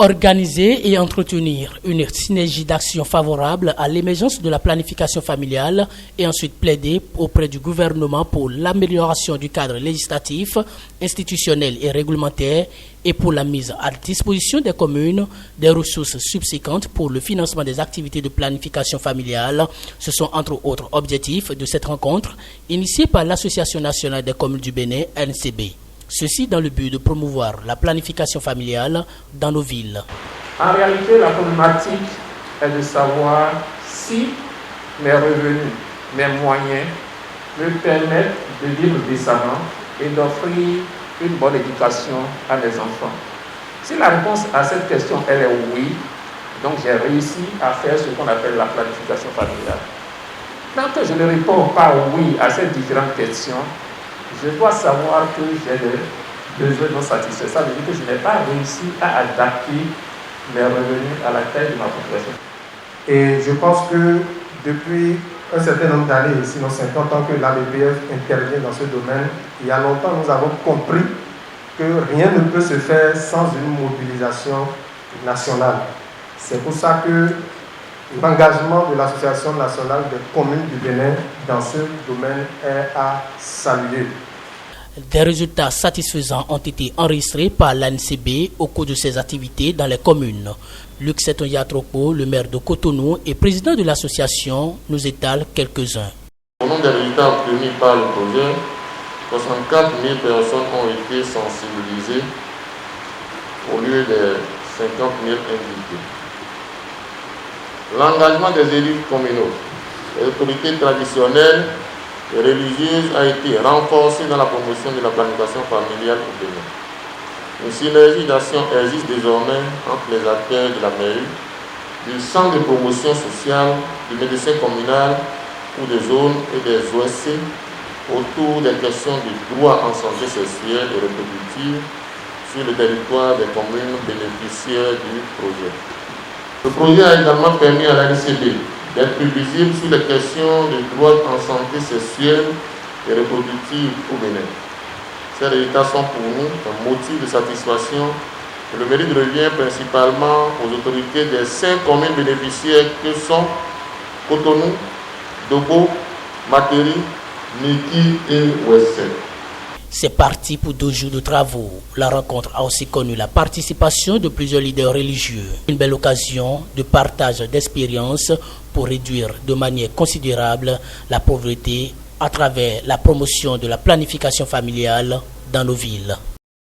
Organiser et entretenir une synergie d'action favorable à l'émergence de la planification familiale et ensuite plaider auprès du gouvernement pour l'amélioration du cadre législatif, institutionnel et réglementaire et pour la mise à disposition des communes des ressources subséquentes pour le financement des activités de planification familiale. Ce sont entre autres objectifs de cette rencontre initiée par l'Association nationale des communes du Bénin, ANCB. Ceci dans le but de promouvoir la planification familiale dans nos villes. En réalité, la problématique est de savoir si mes revenus, mes moyens me permettent de vivre décemment et d'offrir une bonne éducation à mes enfants. Si la réponse à cette question elle est oui, donc j'ai réussi à faire ce qu'on appelle la planification familiale. Tant que je ne réponds pas oui à ces différentes questions, je dois savoir que j'ai des besoins non satisfaits. Ça veut dire que je n'ai pas réussi à adapter mes revenus à la taille de ma population. Et je pense que depuis un certain nombre d'années, sinon 50 ans que l'ABPF intervient dans ce domaine, il y a longtemps nous avons compris que rien ne peut se faire sans une mobilisation nationale. C'est pour ça que l'engagement de l'Association nationale des communes du Bénin dans ce domaine est à saluer. Des résultats satisfaisants ont été enregistrés par l'ANCB au cours de ses activités dans les communes. Luc Seton-Yatropo, le maire de Cotonou et président de l'association, nous étale quelques-uns. Au nombre des résultats obtenus par le projet, 64 000 personnes ont été sensibilisées au lieu des 50 000 indiqués. L'engagement des élus communaux, des autorités traditionnelles et religieuses a été renforcé dans la promotion de la planification familiale au Bénin. Une synergie d'action existe désormais entre les acteurs de la mairie, du centre de promotion sociale, du médecin communal ou des zones et des OSC autour des questions du droit en santé sexuelle et reproductive sur le territoire des communes bénéficiaires du projet. Le projet a également permis à l'ANCB d'être plus visible sur les questions de droits en santé sexuelle et reproductive au Bénin. Ces résultats sont pour nous un motif de satisfaction et le mérite revient principalement aux autorités des 5 communes bénéficiaires que sont Cotonou, Dobo, Materi, Niki et Ouessé. C'est parti pour 2 jours de travaux. La rencontre a aussi connu la participation de plusieurs leaders religieux. Une belle occasion de partage d'expériences pour réduire de manière considérable la pauvreté à travers la promotion de la planification familiale dans nos villes.